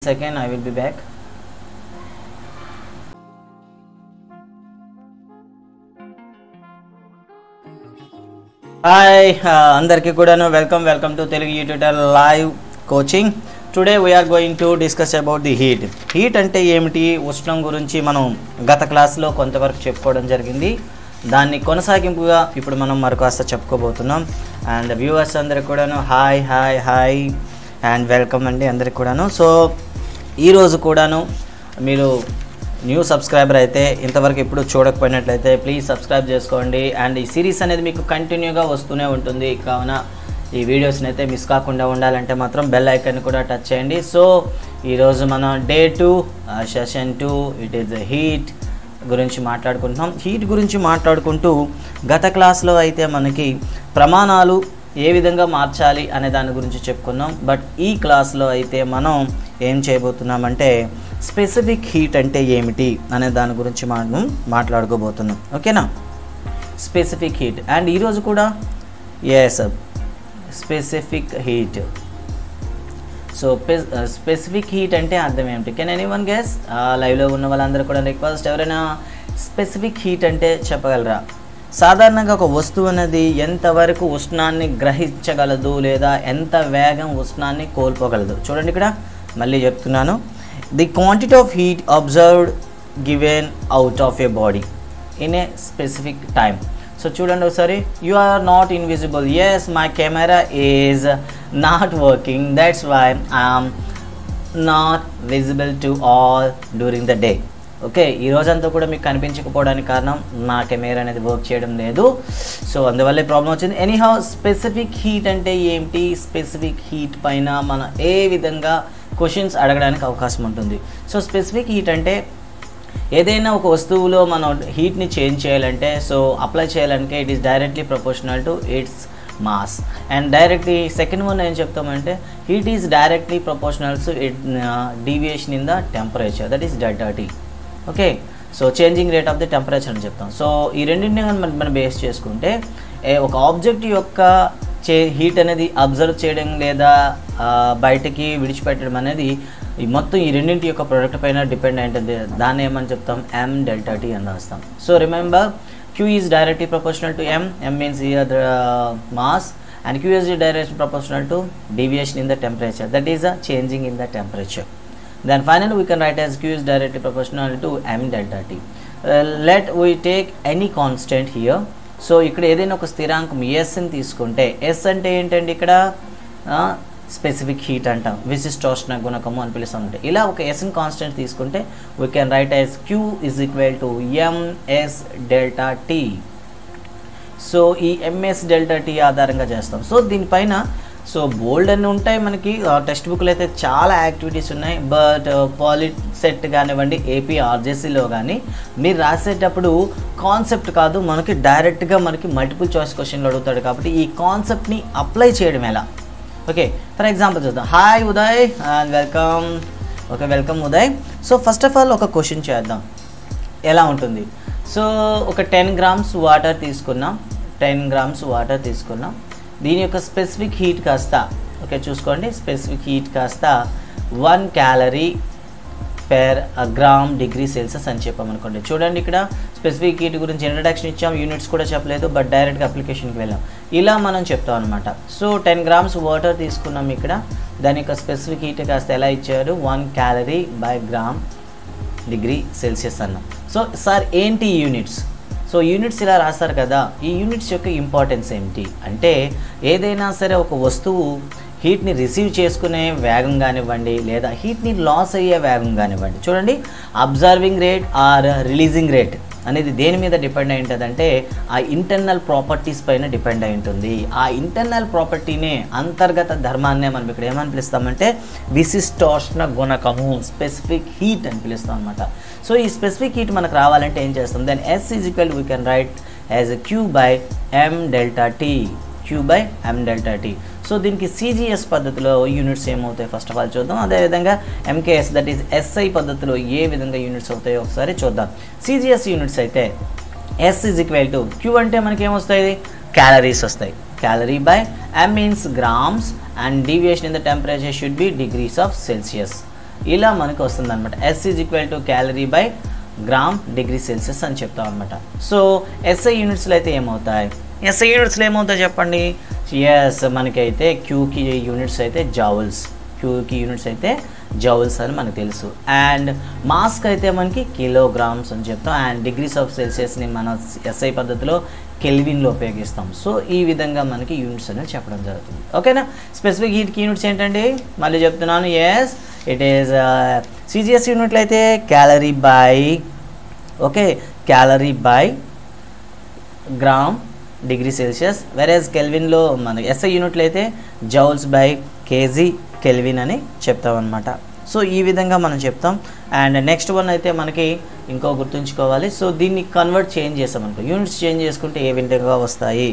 Second, I will be back. Hi, andarki kudanu welcome to Telugu Tutor live coaching. Today we are going to discuss about the heat. Heat ante emiti ఉష్ణం గురించి మనం గత class లో కొంతవరకు చెప్పుకోవడం జరిగింది. దాన్ని కొనసాగింపుగా ఇప్పుడు మనం మరికాస్త చెప్పుకోబోతున్నాం. అండ్ వ్యూవర్స్ అందరికి కూడాను హాయ్ అండ్ వెల్కమ్ అండి అందరికి కూడాను. సో ఈ రోజు కూడాను మీరు న్యూ సబ్స్క్రైబర్ అయితే ఇంతవరకు ఎప్పుడు చూడకపోయినట్లయితే ప్లీజ్ సబ్స్క్రైబ్ చేసుకోండి. అండ్ ఈ సిరీస్ అనేది మీకు కంటిన్యూగా వస్తూనే ఉంటుంది. కావున ఈ వీడియోస్ని అయితే మిస్ కాకుండా ఉండాలంటే మాత్రం బెల్ ఐకాన్ కూడా టచ్ చేయండి. సో ఈరోజు మనం day 2 session 2 it is heat గురించి మాట్లాడుకుంటున్నాం. హీట్ గురించి మాట్లాడుకుంటూ గత క్లాస్లో అయితే మనకి ప్రమాణాలు ఏ విధంగా మార్చాలి అనే దాని గురించి చెప్పుకున్నాం. బట్ ఈ క్లాస్లో అయితే మనం ఏం చేయబోతున్నామంటే స్పెసిఫిక్ హీట్ అంటే ఏమిటి అనే దాని గురించి మనం మాట్లాడుకోబోతున్నాం. ఓకేనా, స్పెసిఫిక్ హీట్. అండ్ ఈరోజు కూడా is specific heat. So specific heat అంటే అర్థం ఏమిటి? Can anyone guess? లైవ్లో ఉన్న వాళ్ళందరూ కూడా రిక్వెస్ట్, ఎవరైనా స్పెసిఫిక్ హీట్ అంటే చెప్పగలరా? సాధారణంగా ఒక వస్తువు అనేది ఎంతవరకు ఉష్ణాన్ని గ్రహించగలదు లేదా ఎంత వేగం ఉష్ణాన్ని కోల్పోగలదు. చూడండి, ఇక్కడ మళ్ళీ చెప్తున్నాను. The quantity of heat observed given out of a body in a specific time. So చూడండి ఒకసారి. You are not invisible. Yes, my camera is not working, that's why I'm not visible to all during the day. Okay, ఈ రోజంతా కూడా మీకు కనిపించకపోవడానికి కారణం నా camera అనేది work చేయడం లేదు. సో అందువల్లే ప్రాబ్లం వచ్చింది. ఎనీహౌ, స్పెసిఫిక్ హీట్ అంటే ఏమిటి? స్పెసిఫిక్ హీట్ పైన మనం ఏ విధంగా క్వశ్చన్స్ అడగడానికి అవకాశం ఉంటుంది. సో స్పెసిఫిక్ హీట్ అంటే ఏదైనా ఒక వస్తువులో మనం హీట్ని చేంజ్ చేయాలంటే, సో అప్లై చేయాలంటే it is directly proportional to its mass. And directly second one ఏం చెప్తామంటే heat is directly proportional to it deviation in the temperature, that is delta T. Okay, so changing rate of the temperature అని చెప్తాం. So ఈ రెండింటిని మనం base చేసుకుంటే ఒక object యొక్క హీట్ అనేది అబ్జర్వ్ చేయడం లేదా బయటకి విడిచిపెట్టడం అనేది ఈ మొత్తం ఈ రెండింటి యొక్క ప్రోడక్ట్ పైన డిపెండ్ అయి ఉంటుంది. దాన్ని ఏమని చెప్తాం? ఎం డెల్టా టీ అని రాస్తాం. So remember, Q is directly proportional to M. M means here the mass, and Q is directly proportional to deviation in the temperature, that is a changing in the temperature. Then finally we can write as Q is directly proportional to M delta T. Let we take any constant here. So ఇక్కడ ఏదైనా ఒక స్థిరాంకం S ని తీసుకుంటే, S అంటే ఏంటండి? ఇక్కడ specific heat అంటాం, విశిష్టోష్ణ గుణకము అని పిలుస్తామంటే. ఇలా ఒక S ని కాన్స్టెంట్ తీసుకుంటే we can write as Q is equal to MS delta T. So ఈ MS డెల్టా T ఆధారంగా చేస్తాం. సో దీనిపైన సో బోల్డ్ అన్నీ ఉంటాయి మనకి. టెక్స్ట్ బుక్లో అయితే చాలా యాక్టివిటీస్ ఉన్నాయి. బట్ పాలిసెట్ కానివ్వండి, ఏపీ ఆర్జేసీలో కానీ మీరు రాసేటప్పుడు కాన్సెప్ట్ కాదు, మనకి డైరెక్ట్గా మనకి మల్టిపుల్ చాయిస్ క్వశ్చన్లు అడుగుతాడు. కాబట్టి ఈ కాన్సెప్ట్ని అప్లై చేయడం ఎలా? ఓకే, ఫర్ ఎగ్జాంపుల్ చూద్దాం. Hi Uday and welcome. Okay, welcome Uday. So first of all ఒక క్వశ్చన్ చేద్దాం, ఎలా ఉంటుంది. సో ఒక 10 grams వాటర్ తీసుకున్నాం. 10 grams వాటర్ తీసుకున్నాం. దీని యొక్క స్పెసిఫిక్ హీట్ కాస్త, ఓకే చూసుకోండి, స్పెసిఫిక్ హీట్ కాస్త 1 calorie per gram degree Celsius అని చెప్పామనుకోండి. చూడండి, ఇక్కడ స్పెసిఫిక్ హీట్ గురించి ఇంట్రడక్షన్ ఇచ్చాం, యూనిట్స్ కూడా చెప్పలేదు, బట్ డైరెక్ట్గా అప్లికేషన్కి వెళ్ళాం. ఇలా మనం చెప్తాం అనమాట. సో 10 grams వాటర్ తీసుకున్నాం. ఇక్కడ దాని యొక్క స్పెసిఫిక్ హీట్ కాస్త ఎలా ఇచ్చారు? 1 calorie by gram degree Celsius అన్నాం. సో సార్ ఏంటి యూనిట్స్? సో యూనిట్స్ ఇలా రాస్తారు కదా, ఈ యూనిట్స్ యొక్క ఇంపార్టెన్స్ ఏమిటి అంటే, ఏదైనా సరే ఒక వస్తువు హీట్ని రిసీవ్ చేసుకునే వేగం కానివ్వండి లేదా హీట్ని లాస్ అయ్యే వేగం కానివ్వండి. చూడండి, observing rate or releasing rate అనేది దేని మీద డిపెండ్ అయి ఉంటుంది అంటే ఆ ఇంటర్నల్ ప్రాపర్టీస్ పైన డిపెండ్ అయి ఉంటుంది. ఆ ఇంటర్నల్ ప్రాపర్టీనే, అంతర్గత ధర్మాన్నే మనం ఇక్కడ ఏమని పిలుస్తామంటే విశిష్టోష్ణ గుణకము, స్పెసిఫిక్ హీట్ అని పిలుస్తాం అనమాట. సో ఈ స్పెసిఫిక్ హీట్ మనకు రావాలంటే ఏం చేస్తాం? Then S is equal we can write as Q by M delta T. Q by M delta T. So దీనికి CGS పద్ధతిలో యూనిట్స్ ఏమవుతాయి ఫస్ట్ ఆఫ్ ఆల్ చూద్దాం. అదేవిధంగా MKS దట్ ఈస్ SI పద్ధతిలో ఏ విధంగా యూనిట్స్ అవుతాయో ఒకసారి చూద్దాం. CGS యూనిట్స్ అయితే S is equal to Q అంటే మనకి ఏమొస్తాయి? క్యాలరీస్ వస్తాయి. calorie by M means grams and deviation in the temperature should be degrees of Celsius. ఇలా మనకు వస్తుంది అనమాట. S is equal to calorie by gram degree Celsius అని చెప్తాం అనమాట. సో SI యూనిట్స్లో అయితే ఏమవుతాయి, SI యూనిట్స్లో ఏమవుతాయి చెప్పండి. ఎస్, మనకైతే క్యూకి యూనిట్స్ అయితే జౌల్స్, క్యూకి యూనిట్స్ అయితే జౌల్స్ అని మనకు తెలుసు. అండ్ మాస్క్ అయితే మనకి కిలోగ్రామ్స్ అని చెప్తాం. అండ్ డిగ్రీస్ ఆఫ్ సెల్సియస్ని మన SI పద్ధతిలో కెల్విన్లో ఉపయోగిస్తాం. సో ఈ విధంగా మనకి యూనిట్స్ అనేది చెప్పడం జరుగుతుంది. ఓకేనా. స్పెసిఫిక్ హీట్కి యూనిట్స్ ఏంటండి, మళ్ళీ చెప్తున్నాను. ఎస్, ఇట్ ఈస్ CGS యూనిట్లు అయితే calorie by, okay, calorie by gram degree Celsius. వెరేజ్ కెల్విన్లో మనకి SI యూనిట్లు అయితే జౌల్స్ బై కేజీ కెల్విన్ అని చెప్తాం అనమాట. సో ఈ విధంగా మనం చెప్తాం. అండ్ నెక్స్ట్ వన్ అయితే మనకి ఇంకో గుర్తుంచుకోవాలి. సో దీన్ని కన్వర్ట్ చేంజ్ చేస్తాం అనుకో, యూనిట్స్ చేంజ్ చేసుకుంటే ఏ విధంగా వస్తాయి,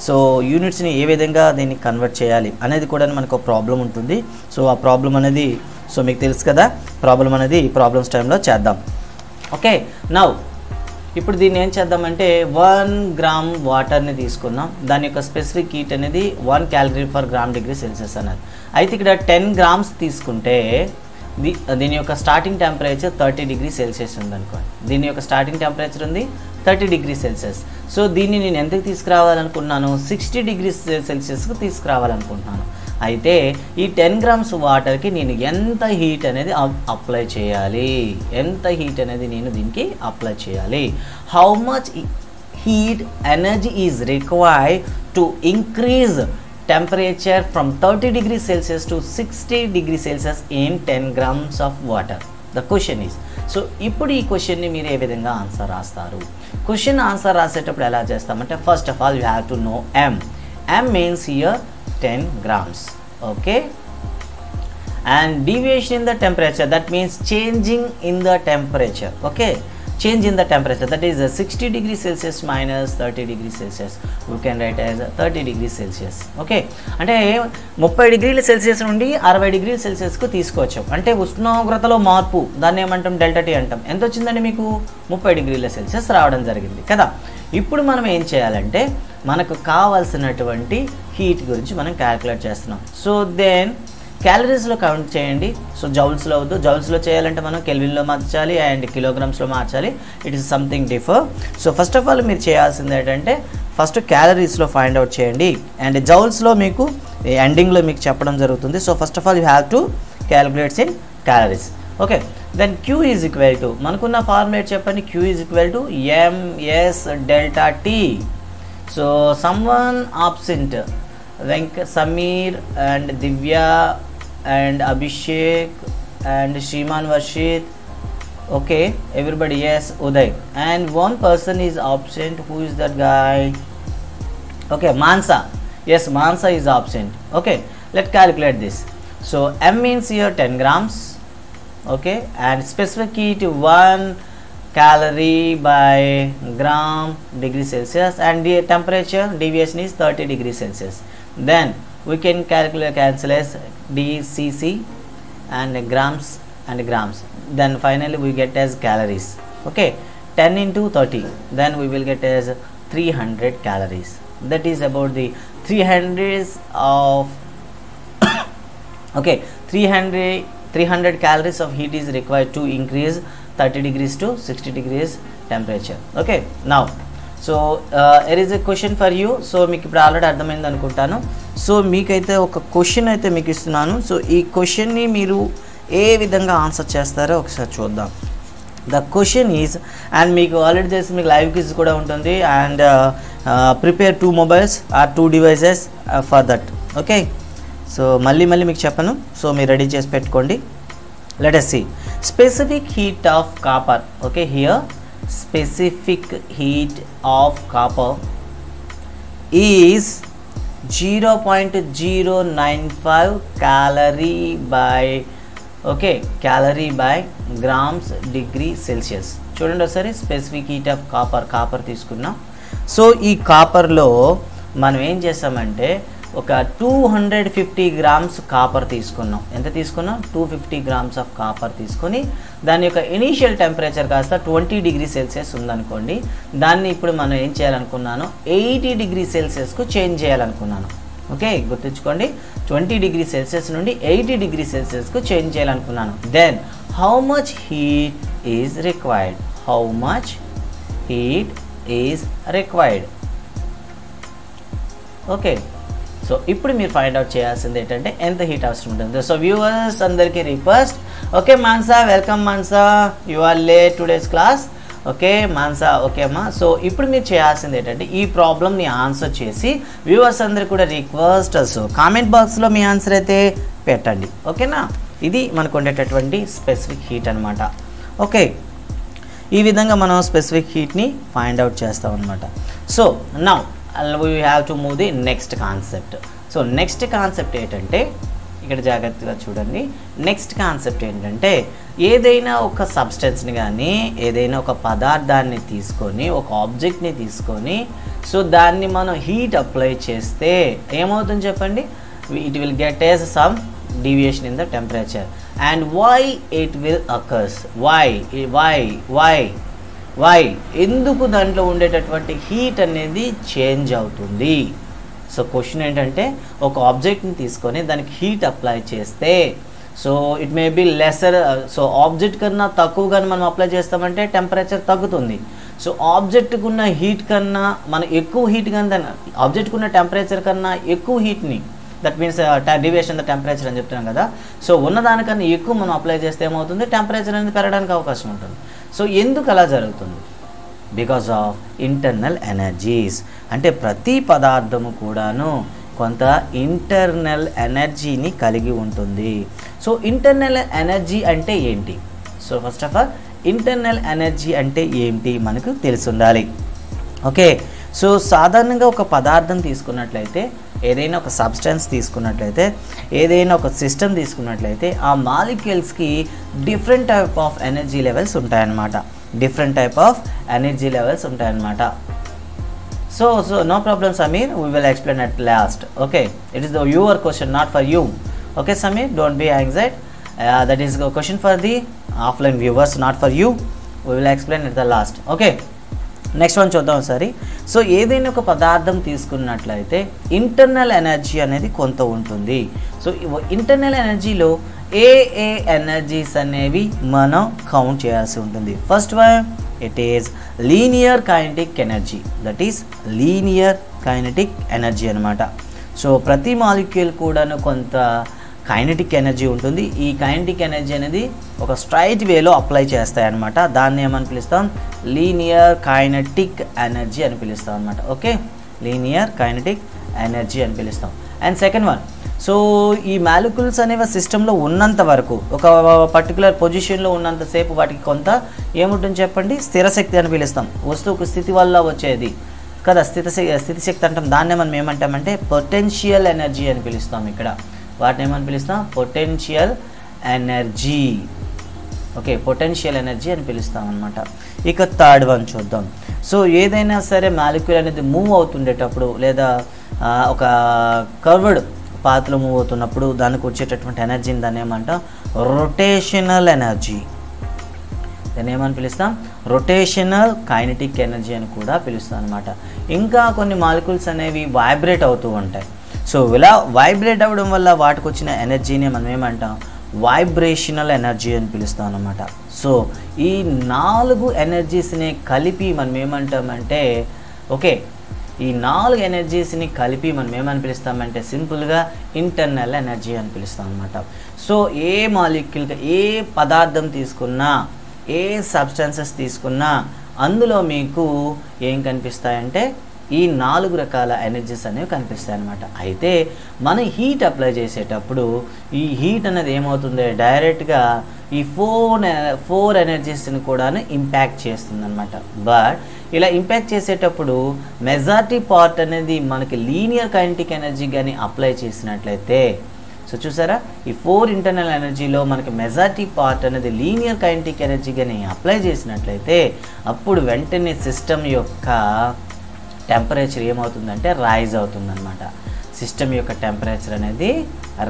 సో యూనిట్స్ని ఏ విధంగా దీన్ని కన్వర్ట్ చేయాలి అనేది కూడా మనకు ఒక ప్రాబ్లం ఉంటుంది. సో ఆ ప్రాబ్లం అనేది సో మీకు తెలుసు కదా, ప్రాబ్లం అనేది ప్రాబ్లమ్స్ టైంలో చేద్దాం. ఓకే, నౌ ఇప్పుడు దీన్ని ఏం చేద్దామంటే 1 గ్రామ్ వాటర్ని తీసుకుందాం. దాని యొక్క స్పెసిఫిక్ హీట్ అనేది 1 calorie per gram degree Celsius అన్నది. అయితే ఇక్కడ 10 గ్రామ్స్ తీసుకుంటే దీని యొక్క స్టార్టింగ్ టెంపరేచర్ 30 డిగ్రీ సెల్సియస్ ఉందనుకోండి. దీని యొక్క స్టార్టింగ్ టెంపరేచర్ ఉంది 30 డిగ్రీ సెల్సియస్. సో దీన్ని నేను ఎంతకు తీసుకురావాలనుకున్నాను, 60 డిగ్రీ సెల్సియస్కి తీసుకురావాలనుకుంటున్నాను. అయితే ఈ 10 గ్రామ్స్ వాటర్కి నేను ఎంత హీట్ అనేది అప్లై చేయాలి, ఎంత హీట్ అనేది నేను దీనికి అప్లై చేయాలి, how much heat energy is required to increase temperature from 30 degrees Celsius to 60 degrees Celsius in 10 grams of water. The question is, so ఇప్పుడు ఈ క్వశ్చన్ని మీరు ఏ విధంగా ఆన్సర్ రాస్తారు. క్వశ్చన్ ఆన్సర్ రాసేటప్పుడు ఎలా చేస్తామంటే, first of all you have to know m means here 10 grams, okay, and deviation in the temperature, that means changing in the temperature, okay, change in the temperature, that is 60 degrees Celsius minus 30 degrees Celsius, we can write as 30 degrees Celsius. Okay, అంటే 30 డిగ్రీల Celsius నుండి 60 డిగ్రీల సెల్సియస్కు తీసుకొచ్చాం. అంటే ఉష్ణోగ్రతలో మార్పు, దాన్ని ఏమంటాం, డెల్టా టీ అంటాం. ఎంత వచ్చిందండి మీకు, 30 డిగ్రీల సెల్సియస్ రావడం జరిగింది కదా. ఇప్పుడు మనం ఏం చేయాలంటే మనకు కావాల్సినటువంటి హీట్ గురించి మనం క్యాలిక్యులేట్ చేస్తున్నాం. సో దెన్ క్యాలరీస్లో కౌంట్ చేయండి. సో జౌల్స్లో వద్దు, జౌల్స్లో చేయాలంటే మనం కెల్విన్లో మార్చాలి అండ్ కిలోగ్రామ్స్లో మార్చాలి. It is something differ. So first of all మీరు చేయాల్సింది ఏంటంటే ఫస్ట్ క్యాలరీస్లో ఫైండ్ అవుట్ చేయండి అండ్ జౌల్స్లో మీకు ఎండింగ్లో మీకు చెప్పడం జరుగుతుంది. So first of all you have to calculates in calories. Okay, then Q is equal to, మనకున్న ఫార్ములేట్ చెప్పండి. Q is equal to MS delta T. So someone absent, Sameer and Divya and Abhishek and Shriman Varshit, okay, everybody, yes, Uday, and one person is absent. Who is that guy? Okay, Mansa, yes, Mansa is absent. Okay, let's calculate this. So M means here 10 grams, okay, and specific heat 1 calorie by gram degree Celsius, and the temperature deviation is 30 degrees Celsius. Then we can cancel as DCC and grams and grams. Then finally we get as calories. Okay, 10 into 30, then we will get as 300 calories. That is about the 300 of okay, 300 calories of heat is required to increase 30 degrees to 60 degrees temperature. Okay, now so there is a question for you. So మీకు ఇప్పుడు already అర్థమైంది అనుకుంటాను. So మీకైతే ఒక question అయితే మీకు ఇస్తున్నాను. So ఈ క్వశ్చన్ని మీరు ఏ విధంగా ఆన్సర్ చేస్తారో ఒకసారి చూద్దాం. ద క్వశ్చన్ ఈజ్, అండ్ మీకు ఆల్రెడీ తెలిసి మీకు లైవ్ క్విజ్ కూడా ఉంటుంది. And prepare 2 mobiles or 2 devices for that. Okay, so మళ్ళీ మీకు చెప్పను. సో మీరు రెడీ చేసి పెట్టుకోండి. Let us see specific heat of copper. Okay, here specific heat of copper is 0.095 calorie by, okay, calorie by grams degree Celsius. చూడండి ఒకసారి, specific heat of copper తీసుకున్నాం. So ఈ కాపర్లో మనం ఏం చేస్తామంటే ఒక 250 గ్రామ్స్ కాపర్ తీసుకున్నాం. ఎంత తీసుకున్నాం, 250 గ్రామ్స్ ఆఫ్ కాపర్ తీసుకొని దాని యొక్క ఇనీషియల్ టెంపరేచర్ కాస్త 20 డిగ్రీ సెల్సియస్ ఉందనుకోండి. దాన్ని ఇప్పుడు మనం ఏం చేయాలనుకున్నాను, 80 డిగ్రీ సెల్సియస్కు చేంజ్ చేయాలనుకున్నాను. ఓకే, గుర్తుంచుకోండి 20 డిగ్రీ సెల్సియస్ నుండి 80 డిగ్రీ సెల్సియస్కు చేంజ్ చేయాలనుకున్నాను. Then how much heat is required, how much heat is required. Okay, so ఇప్పుడు మీరు ఫైండ్ అవుట్ చేయాల్సింది ఏంటంటే ఎంత హీట్ అవసరం ఉంటుంది. సో వ్యూవర్స్ అందరికీ request, okay Mansa, welcome Mansa, you are late today's class. Okay Mansa, okay అమ్మా. సో ఇప్పుడు మీరు చేయాల్సింది ఏంటంటే ఈ ప్రాబ్లమ్ని ఆన్సర్ చేసి వ్యూవర్స్ అందరికీ కూడా రిక్వెస్ట్, సో కామెంట్ బాక్స్లో మీ ఆన్సర్ అయితే పెట్టండి. ఓకేనా, ఇది మనకు ఉండేటటువంటి స్పెసిఫిక్ హీట్ అనమాట. ఓకే, ఈ విధంగా మనం స్పెసిఫిక్ హీట్ని ఫైండ్ అవుట్ చేస్తాం అనమాట. So now we have to move the next concept. So next concept ఏంటంటే ఇక్కడ జాగ్రత్తగా చూడండి. నెక్స్ట్ కాన్సెప్ట్ ఏంటంటే ఏదైనా ఒక సబ్స్టెన్స్ని కానీ ఏదైనా ఒక పదార్థాన్ని తీసుకొని ఒక ఆబ్జెక్ట్ని తీసుకొని సో దాన్ని మనం హీట్ అప్లై చేస్తే ఏమవుతుంది చెప్పండి, it will get as some deviation in the temperature. And why it will occurs, why ఎందుకు దాంట్లో ఉండేటటువంటి హీట్ అనేది చేంజ్ అవుతుంది. సో క్వశ్చన్ ఏంటంటే ఒక ఆబ్జెక్ట్ని తీసుకొని దానికి హీట్ అప్లై చేస్తే so it may be lesser, so object కన్నా తక్కువగానే మనం అప్లై చేస్తామంటే టెంపరేచర్ తగ్గుతుంది. సో ఆబ్జెక్ట్కి ఉన్న హీట్ కన్నా మనం ఎక్కువ హీట్ కానీ ఆబ్జెక్ట్కి ఉన్న టెంపరేచర్ కన్నా ఎక్కువ హీట్ని, that means deviation the temperature అని చెప్తున్నాం కదా. సో ఉన్నదానికన్నా ఎక్కువ మనం అప్లై చేస్తే ఏమవుతుంది, టెంపరేచర్ అనేది పెరగడానికి అవకాశం ఉంటుంది. సో ఎందుకు అలా జరుగుతుంది, బికాజ్ ఆఫ్ ఇంటర్నల్ ఎనర్జీస్. అంటే ప్రతి పదార్థము కూడాను కొంత ఇంటర్నల్ ఎనర్జీని కలిగి ఉంటుంది. సో ఇంటర్నల్ ఎనర్జీ అంటే ఏంటి, so first of all internal energy అంటే ఏంటి మనకు తెలిసి ఉండాలి. ఓకే, సో సాధారణంగా ఒక పదార్థం తీసుకున్నట్లయితే, ఏదైనా ఒక సబ్స్టెన్స్ తీసుకున్నట్లయితే, ఏదైనా ఒక సిస్టమ్ తీసుకున్నట్లయితే ఆ మాలిక్యూల్స్కి different type of energy levels ఉంటాయన్నమాట. So no problem Sameer, we will explain at last. Okay, it is the your question, not for you. Okay Sameer, don't be anxiety, that is question for the offline viewers, not for you. We will explain at the last. Okay, next one చూద్దాం ఒకసారి. So ఏదైనా ఒక పదార్థం తీసుకున్నట్లయితే internal energy అనేది కొంత ఉంటుంది. So internal ఎనర్జీలో ఏ ఎనర్జీస్ అనేవి మనం కౌంట్ చేయాల్సి ఉంటుంది. First one, it is linear kinetic energy, that is linear kinetic energy అనమాట. సో ప్రతి మాలిక్యూల్ కూడాను కొంత కైనెటిక్ ఎనర్జీ ఉంటుంది. ఈ కైనెటిక్ ఎనర్జీ అనేది ఒక స్ట్రైట్ వేలో అప్లై చేస్తాయి అనమాట. దాన్ని ఏమని పిలుస్తాం, లీనియర్ కైనెటిక్ ఎనర్జీ అని పిలుస్తాం అనమాట. ఓకే, లీనియర్ కైనెటిక్ ఎనర్జీ అని పిలుస్తాం. అండ్ సెకండ్ వన్, సో ఈ మాలిక్యూల్స్ అనేవి సిస్టంలో ఉన్నంత వరకు, ఒక పర్టికులర్ పొజిషన్లో ఉన్నంతసేపు వాటికి కొంత ఏముంటుంది చెప్పండి, స్థిర శక్తి అని పిలుస్తాం. వస్తువుకు స్థితి వల్ల వచ్చేది కదా స్థితి శక్తి అంటాం. దాన్నే మనం ఏమంటామంటే పొటెన్షియల్ ఎనర్జీ అని పిలుస్తాం. ఇక్కడ వాటిని ఏమని పిలుస్తాం, potential energy. Okay, potential energy అని పిలుస్తాం అనమాట. ఇక థర్డ్ వన్ చూద్దాం. సో ఏదైనా సరే మాలిక్యూల్ అనేది మూవ్ అవుతుండేటప్పుడు లేదా ఒక కర్వ్డ్ పాత్లో మూవ్ అవుతున్నప్పుడు దానికి వచ్చేటటువంటి ఎనర్జీని దాన్ని ఏమంటాం, రొటేషనల్ ఎనర్జీ. దాన్ని ఏమని పిలుస్తాం, రొటేషనల్ కైనెటిక్ ఎనర్జీ అని కూడా పిలుస్తాం అనమాట. ఇంకా కొన్ని మాలిక్యూల్స్ అనేవి వైబ్రేట్ అవుతూ ఉంటాయి. సో ఇలా వైబ్రేట్ అవ్వడం వల్ల వాటికి వచ్చిన ఎనర్జీని మనం ఏమంటాం, వైబ్రేషనల్ ఎనర్జీ అని పిలుస్తాం అన్నమాట. సో ఈ 4 ఎనర్జీస్ని కలిపి మనం ఏమంటామంటే, ఓకే, ఈ 4 ఎనర్జీస్ని కలిపి మనం ఏమని పిలుస్తామంటే సింపుల్గా ఇంటర్నల్ ఎనర్జీ అని పిలుస్తాం అన్నమాట. సో ఏ మాలిక్యూల్, ఏ పదార్థం తీసుకున్నా, ఏ సబ్స్టెన్సెస్ తీసుకున్నా అందులో మీకు ఏం కనిపిస్తాయంటే ఈ 4 రకాల ఎనర్జీస్ అనేవి కనిపిస్తాయి అన్నమాట. అయితే మనం హీట్ అప్లై చేసేటప్పుడు ఈ హీట్ అనేది ఏమవుతుంది, డైరెక్ట్గా ఈ 4 ఎనర్జీస్ని కూడా ఇంపాక్ట్ చేస్తుంది అనమాట. బట్ ఇలా ఇంపాక్ట్ చేసేటప్పుడు మెజారిటీ పార్ట్ అనేది మనకి లీనియర్ కైనెటిక్ ఎనర్జీ కానీ అప్లై చేసినట్లయితే, సో చూసారా ఈ 4 ఇంటర్నల్ ఎనర్జీలో మనకి మెజారిటీ పార్ట్ అనేది లీనియర్ కైనెటిక్ ఎనర్జీ కానీ అప్లై చేసినట్లయితే అప్పుడు వెంటనే సిస్టమ్ యొక్క టెంపరేచర్ ఏమవుతుందంటే రైజ్ అవుతుందన్నమాట. సిస్టమ్ యొక్క టెంపరేచర్ అనేది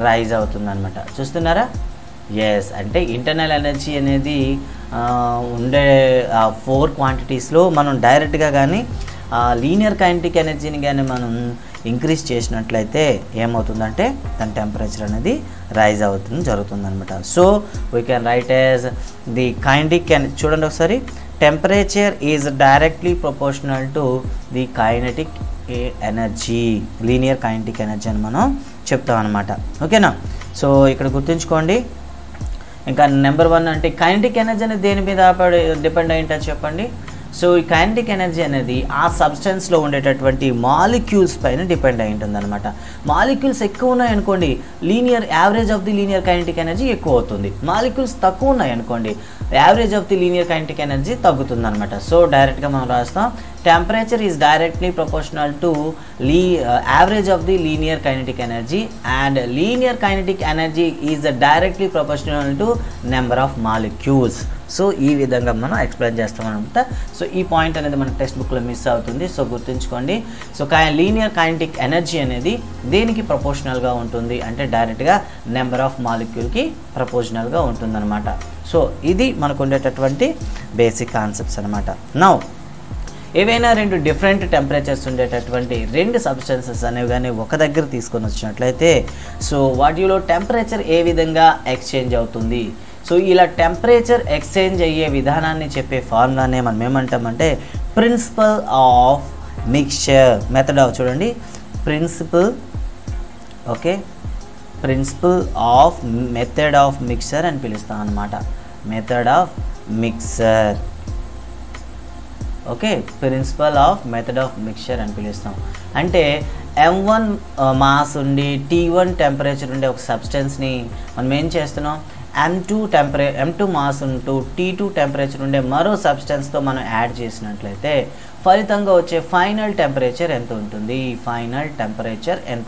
రైజ్ అవుతుందన్నమాట. చూస్తున్నారా? ఎస్, అంటే ఇంటర్నల్ ఎనర్జీ అనేది ఉండే 4 క్వాంటిటీస్లో మనం డైరెక్ట్గా కానీ లీనియర్ కైనెటిక్ ఎనర్జీని కానీ మనం ఇంక్రీజ్ చేసినట్లయితే ఏమవుతుందంటే దాని టెంపరేచర్ అనేది రైజ్ అవుతుంది జరుగుతుందన్నమాట. So we can write as the kinetic చూడండి ఒకసారి, temperature is directly proportional to the kinetic energy, linear kinetic energy అని మనం చెప్తాం అనమాట. ఓకేనా? సో ఇక్కడ గుర్తుంచుకోండి. ఇంకా నెంబర్ 1 అంటే కైనెటిక్ ఎనర్జీ అనేది దేని మీద డిపెండ్ అయి ఉంటుంది చెప్పండి. సో ఈ కైనెటిక్ ఎనర్జీ అనేది ఆ సబ్స్టెన్స్లో ఉండేటటువంటి మాలిక్యూల్స్ పైన డిపెండ్ అయి ఉంటుంది అనమాట. మాలిక్యూల్స్ ఎక్కువ ఉన్నాయనుకోండి linear average of the linear kinetic energy ఎక్కువ అవుతుంది. మాలిక్యూల్స్ తక్కువ ఉన్నాయనుకోండి average of the linear kinetic energy తగ్గుతుంది అనమాట. సో డైరెక్ట్గా మనం రాస్తాం temperature is directly proportional to average of the linear kinetic energy and linear kinetic energy is directly proportional to number of molecules. So ఈ విధంగా మనం ఎక్స్ప్లెయిన్ చేస్తాం అనమాట. సో ఈ పాయింట్ అనేది మన టెక్స్ట్ బుక్లో మిస్ అవుతుంది. సో గుర్తుంచుకోండి. సో లీనియర్ కైనెటిక్ ఎనర్జీ అనేది దేనికి ప్రపోర్షనల్గా ఉంటుంది అంటే డైరెక్ట్గా నెంబర్ ఆఫ్ మాలిక్యూల్కి ప్రపోర్షనల్గా ఉంటుందన్నమాట. సో ఇది మనకు ఉండేటటువంటి బేసిక్ కాన్సెప్ట్స్ అనమాట. నౌ ఏవైనా 2 డిఫరెంట్ టెంపరేచర్స్ ఉండేటటువంటి 2 సబ్స్టెన్సెస్ అనేవి కానీ ఒక దగ్గర తీసుకొని వచ్చినట్లయితే సో వాటిలో టెంపరేచర్ ఏ విధంగా ఎక్స్చేంజ్ అవుతుంది. సో ఇలా టెంపరేచర్ ఎక్స్చేంజ్ అయ్యే విధానాన్ని చెప్పే ఫార్ములానే మనం ఏమంటామంటే principle of mixture method of చూడండి principle of method of mixer అని పిలుస్తాం అన్నమాట. Method of mixer okay, principle of method of mixture అని పిలుస్తాం. అంటే M1 మాస్ ఉండి T1 టెంపరేచర్ ఉండే ఒక సబ్స్టెన్స్ని మనం ఏం చేస్తున్నాం M2 మాస్ ఉంటూ T2 టెంపరేచర్ ఉండే మరో సబ్స్టెన్స్తో మనం యాడ్ చేసినట్లయితే ఫలితంగా వచ్చే ఫైనల్ టెంపరేచర్ ఎంత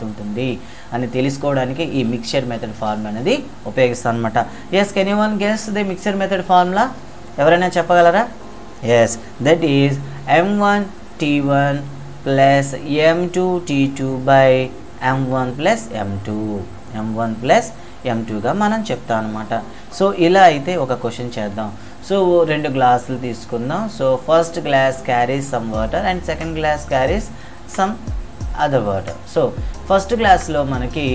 ఉంటుంది అని తెలుసుకోవడానికి ఈ మిక్చర్ మెథడ్ ఫార్ములా అనేది ఉపయోగిస్తాం అనమాట. Yes, can you one guess the mixture method formula? ఎవరైనా చెప్పగలరా? Yes, that is M1 T1 plus M2 T2 by M1 plus M2గా మనం చెప్తాం అనమాట. సో ఇలా అయితే ఒక క్వశ్చన్ చేద్దాం. సో 2 గ్లాసులు తీసుకుందాం. So first glass carries some water and second glass carries some other water. So first గ్లాస్లో మనకి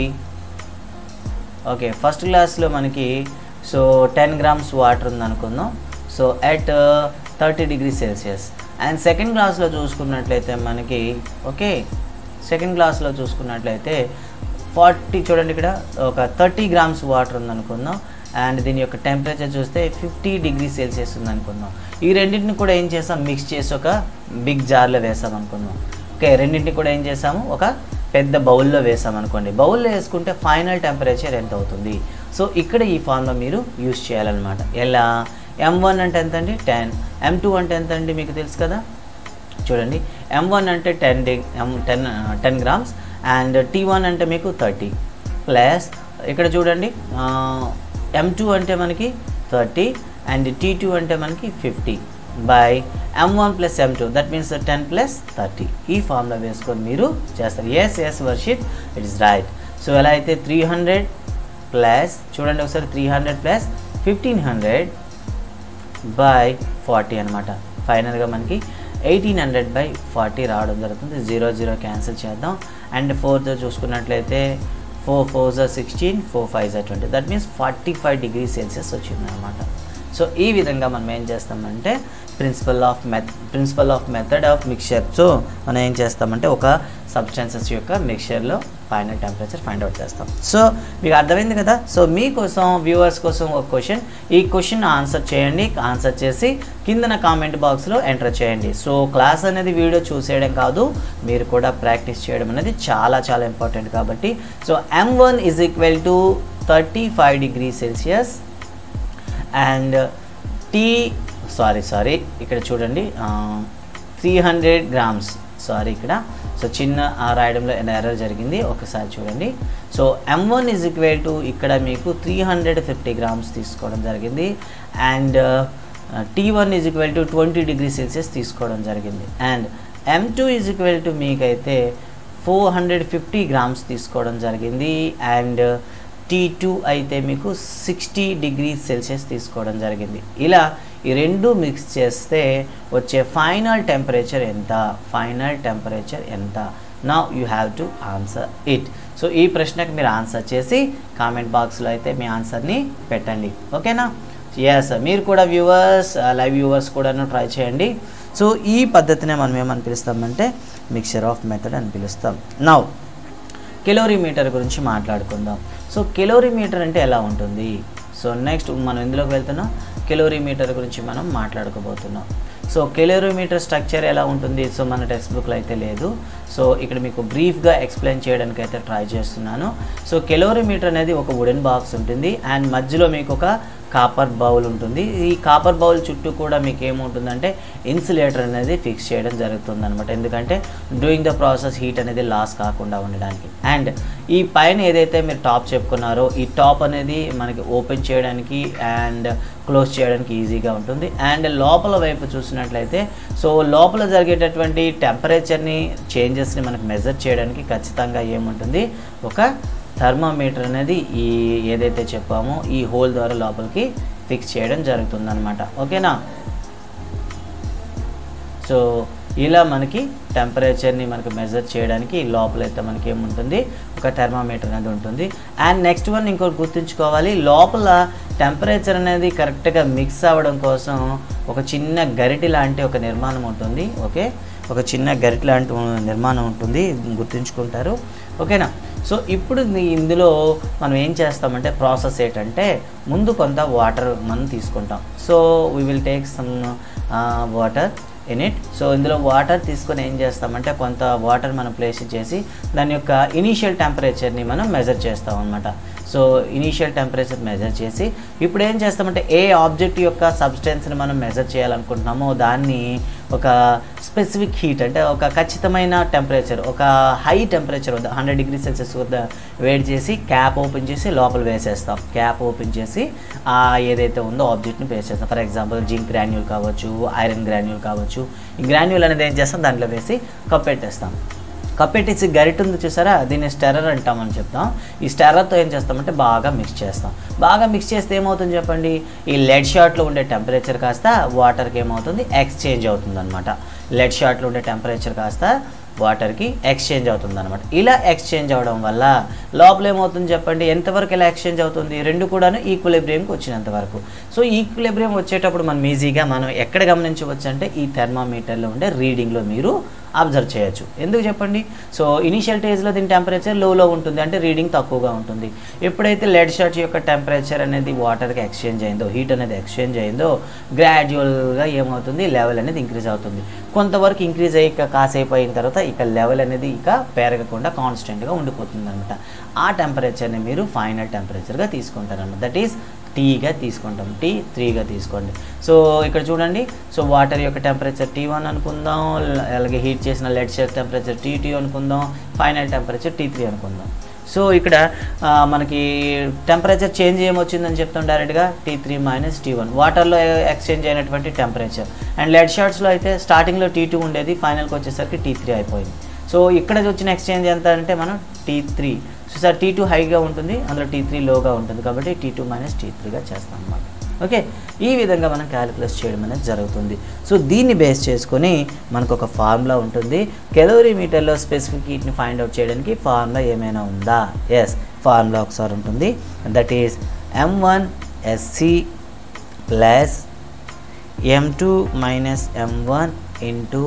సో 10 grams వాటర్ ఉందనుకుందాం. So at 30 degrees Celsius. And second గ్లాస్లో చూసుకున్నట్లయితే మనకి సెకండ్ గ్లాస్లో చూసుకున్నట్లయితే 40 చూడండి ఇక్కడ ఒక 30 grams వాటర్ ఉందనుకుందాం. అండ్ దీని యొక్క టెంపరేచర్ చూస్తే 50 degrees Celsius ఉందనుకుందాం. ఈ రెండింటిని కూడా ఏం చేసాం మిక్స్ చేసి ఒక బిగ్ జార్లో వేసాం అనుకుందాం. రెండింటిని కూడా ఏం చేసాము ఒక పెద్ద బౌల్లో వేసాం అనుకోండి. బౌల్లో వేసుకుంటే ఫైనల్ టెంపరేచర్ ఎంత అవుతుంది. సో ఇక్కడ ఈ ఫార్ములా మీరు యూజ్ చేయాలన్నమాట. ఎలా? M1 అంటే ఎంత అండి 10, M2 అంటే ఎంత అండి మీకు తెలుసు కదా. చూడండి M1 అంటే 10 grams అండ్ T1 అంటే మీకు 30 ప్లస్ ఇక్కడ చూడండి M2 అంటే మనకి 30 అండ్ T2 అంటే మనకి 50 by M1 plus M2 that means 10 plus 30. ఈ ఫార్ములా వేసుకొని మీరు చేస్తారు. Yes Varshith, it is right. So ఎలా అయితే 300 ప్లస్ చూడండి ఒకసారి 300 ప్లస్ 1500 బై 40 అనమాట. ఫైనల్గా మనకి 1800 బై 40 రావడం జరుగుతుంది. 0 క్యాన్సిల్ చేద్దాం. అండ్ 4తో చూసుకున్నట్లయితే 4 4s 16, 4 5s 20. That means 45 degrees Celsius వచ్చింది అనమాట. సో ఈ విధంగా మనం ఏం చేస్తామంటే principle of method of mixture. So మనం ఏం చేస్తామంటే ఒక సబ్స్టెన్సెస్ యొక్క మిక్చర్లో ఫైనల్ టెంపరేచర్ ఫైండ్ అవుట్ చేస్తాం. సో మీకు అర్థమైంది కదా. సో మీకోసం వ్యూవర్స్ కోసం ఒక క్వశ్చన్, ఈ క్వశ్చన్ ఆన్సర్ చేయండి. ఆన్సర్ చేసి కిందన కామెంట్ బాక్స్లో ఎంటర్ చేయండి. సో క్లాస్ అనేది వీడియో చూసేయడం కాదు, మీరు కూడా ప్రాక్టీస్ చేయడం అనేది చాలా చాలా ఇంపార్టెంట్ కాబట్టి. So M1 is equal to 35 degrees Celsius and ఇక్కడ చూడండి 300 grams. ఇక్కడ సో చిన్న రాయడంలో ఎర్రర్ జరిగింది, ఒకసారి చూడండి. So M1 is equal to ఇక్కడ మీకు 350 grams తీసుకోవడం జరిగింది and T1 is equal to 20 degrees Celsius తీసుకోవడం జరిగింది and M2 is equal to మీకైతే 450 grams తీసుకోవడం జరిగింది అండ్ T2 అయితే మీకు 60 degrees Celsius తీసుకోవడం జరిగింది. ఇలా ఈ రెండు మిక్స్ చేస్తే వచ్చే ఫైనల్ టెంపరేచర్ ఎంత now you have to answer it. So ఈ ప్రశ్నకి మీరు ఆన్సర్ చేసి కామెంట్ బాక్స్లో అయితే మీ ఆన్సర్ని పెట్టండి. ఓకేనా? ఎస్, మీరు కూడా వ్యూవర్స్, లైవ్ వ్యూవర్స్ కూడాను ట్రై చేయండి. సో ఈ పద్ధతినే మనం ఏమని పిలుస్తామంటే మిక్చర్ ఆఫ్ మెథడ్ అని పిలుస్తాం. నౌ కెలోరీమీటర్ గురించి మాట్లాడుకుందాం. సో కెలోరీమీటర్ అంటే ఎలా ఉంటుంది? సో నెక్స్ట్ మనం ఇందులోకి వెళ్తున్నాం, కెలోరీమీటర్ గురించి మనం మాట్లాడుకోబోతున్నాం. సో కెలోరీమీటర్ స్ట్రక్చర్ ఎలా ఉంటుంది? సో మన టెక్స్ట్ బుక్లో అయితే లేదు. సో ఇక్కడ మీకు బ్రీఫ్గా ఎక్స్ప్లెయిన్ చేయడానికి అయితే ట్రై చేస్తున్నాను. సో కెలోరీమీటర్ అనేది ఒక వుడెన్ బాక్స్ ఉంటుంది అండ్ మధ్యలో మీకు ఒక కాపర్ బౌల్ ఉంటుంది. ఈ కాపర్ బౌల్ చుట్టూ కూడా మీకు ఏముంటుందంటే ఇన్సులేటర్ అనేది ఫిక్స్ చేయడం జరుగుతుంది అనమాట. ఎందుకంటే డూయింగ్ ద ప్రాసెస్ హీట్ అనేది లాస్ కాకుండా ఉండడానికి. అండ్ ఈ పైన ఏదైతే మీరు టాప్ చెప్పుకున్నారో ఈ టాప్ అనేది మనకి ఓపెన్ చేయడానికి అండ్ క్లోజ్ చేయడానికి ఈజీగా ఉంటుంది. అండ్ లోపల వైపు చూసినట్లయితే సో లోపల జరిగేటటువంటి టెంపరేచర్ని చేంజెస్ని మనకు మెజర్ చేయడానికి ఖచ్చితంగా ఏముంటుంది, ఒక థర్మామీటర్ అనేది ఈ ఏదైతే చెప్పామో ఈ హోల్ ద్వారా లోపలికి ఫిక్స్ చేయడం జరుగుతుంది అనమాట. ఓకేనా? సో ఇలా మనకి టెంపరేచర్ని మనకి మెజర్ చేయడానికి లోపలైతే మనకి ఏముంటుంది, ఒక థర్మామీటర్ అనేది ఉంటుంది. అండ్ నెక్స్ట్ వన్ ఇంకోటి గుర్తుంచుకోవాలి, లోపల టెంపరేచర్ అనేది కరెక్ట్గా మిక్స్ అవ్వడం కోసం ఒక చిన్న గరిటె లాంటి ఒక నిర్మాణం ఉంటుంది. ఓకే, ఒక చిన్న గరిటె లాంటి నిర్మాణం ఉంటుంది, గుర్తుంచుకుంటారు. ఓకేనా? సో ఇప్పుడు ఇందులో మనం ఏం చేస్తామంటే ప్రాసెస్ ఏంటంటే ముందు కొంత వాటర్ మనం తీసుకుంటాం. So we will take some water in it. So ఇందులో వాటర్ తీసుకొని ఏం చేస్తామంటే కొంత వాటర్ మనం ప్లేస్ చేసి దాని యొక్క ఇనీషియల్ టెంపరేచర్ని మనం మెజర్ చేస్తాం అనమాట. సో ఇనీషియల్ టెంపరేచర్ మెజర్ చేసి ఇప్పుడు ఏం చేస్తామంటే ఏ ఆబ్జెక్ట్ యొక్క సబ్స్టెన్స్ని మనం మెజర్ చేయాలనుకుంటున్నామో దాన్ని ఒక స్పెసిఫిక్ హీట్ అంటే ఒక ఖచ్చితమైన టెంపరేచర్, ఒక హై టెంపరేచర్ వద్ద 100 డిగ్రీ సెల్సియస్ వద్ద వేడి చేసి క్యాప్ ఓపెన్ చేసి లోపల వేసేస్తాం. క్యాప్ ఓపెన్ చేసి ఏదైతే ఉందో ఆబ్జెక్ట్ని ప్లేస్ చేస్తాం. ఫర్ ఎగ్జాంపుల్ జింక్ గ్రాన్యూల్ కావచ్చు, ఐరన్ గ్రాన్యూల్ కావచ్చు. ఈ గ్రాన్యూల్ అనేది ఏం చేస్తాం, దాంట్లో వేసి కప్పెట్టేస్తాం. కప్పెట్టేసి గరిటె ఉంది చూసారా, దీన్ని స్టెరర్ అంటామని చెప్తాం. ఈ స్టెరర్తో ఏం చేస్తామంటే బాగా మిక్స్ చేస్తాం. బాగా మిక్స్ చేస్తే ఏమవుతుంది చెప్పండి, ఈ లెడ్ షాట్లో ఉండే టెంపరేచర్ కాస్త వాటర్కి ఏమవుతుంది, ఎక్స్చేంజ్ అవుతుంది అనమాట. లెడ్ షాట్లో ఉండే టెంపరేచర్ కాస్త వాటర్కి ఎక్స్చేంజ్ అవుతుంది అనమాట. ఇలా ఎక్స్చేంజ్ అవ్వడం వల్ల లోపల ఏమవుతుంది చెప్పండి, ఎంతవరకు ఇలా ఎక్స్చేంజ్ అవుతుంది, రెండు కూడాను ఈక్విలిబ్రియంకి వచ్చినంత వరకు. సో ఈక్విలిబ్రియం వచ్చేటప్పుడు మనం ఈజీగా మనం ఎక్కడ గమనించవచ్చు అంటే ఈ థర్మామీటర్లో ఉండే రీడింగ్లో మీరు అబ్జర్వ్ చేయొచ్చు. ఎందుకు చెప్పండి, సో ఇనిషియల్ స్టేజ్లో దీని టెంపరేచర్ లోలో ఉంటుంది అంటే రీడింగ్ తక్కువగా ఉంటుంది. ఎప్పుడైతే లెడ్ షాట్ యొక్క టెంపరేచర్ అనేది వాటర్కి ఎక్స్చేంజ్ అయిందో, హీట్ అనేది ఎక్స్చేంజ్ అయిందో గ్రాడ్యువల్గా ఏమవుతుంది, లెవెల్ అనేది ఇంక్రీజ్ అవుతుంది. కొంతవరకు ఇంక్రీజ్ అయ్యి కాసేపు అయిన తర్వాత ఇక లెవెల్ అనేది ఇక పెరగకుండా కాన్స్టెంట్గా ఉండిపోతుంది అనమాట. ఆ టెంపరేచర్ని మీరు ఫైనల్ టెంపరేచర్గా తీసుకుంటారన్నమాట. దట్ ఈస్ టీగా తీసుకుంటాం, T3గా తీసుకోండి. సో ఇక్కడ చూడండి, సో వాటర్ యొక్క టెంపరేచర్ T1 అనుకుందాం, అలాగే హీట్ చేసిన లెడ్ షాట్ టెంపరేచర్ T2 అనుకుందాం, ఫైనల్ టెంపరేచర్ T3 అనుకుందాం. సో ఇక్కడ మనకి టెంపరేచర్ చేంజ్ ఏమొచ్చిందని చెప్తాం డైరెక్ట్గా T3 - T1 వాటర్లో ఎక్స్చేంజ్ అయినటువంటి టెంపరేచర్. అండ్ లెడ్ షాట్స్లో అయితే స్టార్టింగ్లో T2 ఉండేది, ఫైనల్కి వచ్చేసరికి T3 అయిపోయింది. సో ఇక్కడ వచ్చిన ఎక్స్చేంజ్ ఎంత అంటే మనం T3. సో సార్ T2 హైగా ఉంటుంది, అందులో T3 లోగా ఉంటుంది కాబట్టి T2 - T3గా చేస్తాం అన్నమాట. ఓకే, ఈ విధంగా మనం క్యాలిక్యులేట్ చేయడం అనేది జరుగుతుంది. సో దీన్ని బేస్ చేసుకొని మనకు ఒక ఫార్ములా ఉంటుంది. కెలోరీమీటర్లో స్పెసిఫిక్ హీట్ని ఫైండ్ అవుట్ చేయడానికి ఫార్ములా ఏమైనా ఉందా? ఎస్, ఫార్ములా ఒకసారి ఉంటుంది. That is M1SC plus M2 - M1 into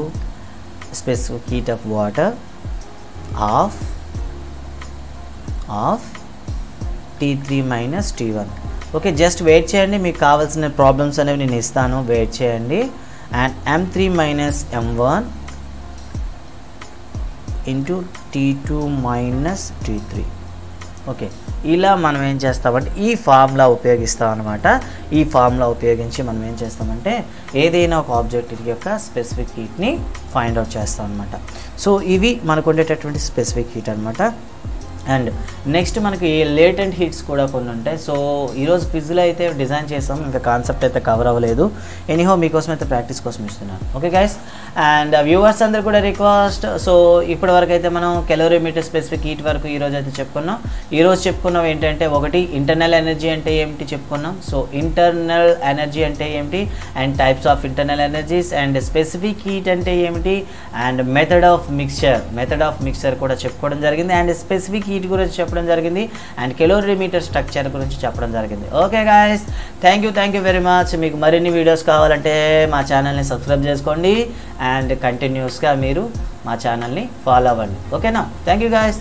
specific heat of water of T3 - T1. Okay, just wait చేయండి, మీకు కావాల్సిన ప్రాబ్లమ్స్ అనేవి నేను ఇస్తాను, వెయిట్ చేయండి. And M3 - M1 into T2 - T3. Okay, ఇలా మనం ఏం చేస్తామంటే ఈ ఫార్ములా ఉపయోగిస్తాం అనమాట. ఈ ఫార్ములా ఉపయోగించి మనం ఏం చేస్తామంటే ఏదైనా ఒక ఆబ్జెక్ట్ యొక్క స్పెసిఫిక్ హీట్ని ఫైండ్ అవుట్ చేస్తాం అనమాట. సో ఇవి మనకు ఉండేటటువంటి స్పెసిఫిక్ హీట్ అనమాట. అండ్ నెక్స్ట్ మనకి లేటెంట్ హీట్స్ కూడా కొన్ని ఉంటాయి. సో ఈరోజు క్విజ్లో అయితే డిజైన్ చేసాం, ఇంకా కాన్సెప్ట్ అయితే కవర్ అవ్వలేదు. ఎనీహో మీకోసం అయితే ప్రాక్టీస్ కోసం ఇస్తున్నాను. ఓకే గైస్, అండ్ వ్యూవర్స్ అందరు కూడా రిక్వెస్ట్. సో ఇప్పటి వరకు అయితే మనం కెలోరీమీటర్ స్పెసిఫిక్ హీట్ వరకు ఈరోజు అయితే చెప్పుకున్నాం. ఈరోజు చెప్పుకున్నాం ఏంటంటే, ఒకటి ఇంటర్నల్ ఎనర్జీ అంటే ఏమిటి చెప్పుకున్నాం. సో ఇంటర్నల్ ఎనర్జీ అంటే ఏమిటి, and types of internal energies, and specific heat అంటే ఏమిటి, అండ్ మెథడ్ ఆఫ్ మిక్చర్ కూడా చెప్పుకోవడం జరిగింది, అండ్ స్పెసిఫిక్ హీట్ గురించి చెప్పడం జరిగింది, అండ్ కెలోరీమీటర్ స్ట్రక్చర్ గురించి చెప్పడం జరిగింది. Okay guys, thank you very much. మీకు మరిన్ని వీడియోస్ కావాలంటే మా ఛానల్ని సబ్స్క్రైబ్ చేసుకోండి, అండ్ కంటిన్యూస్గా మీరు మా ఛానల్ని ఫాలో అవ్వండి. ఓకేనా? Thank you guys.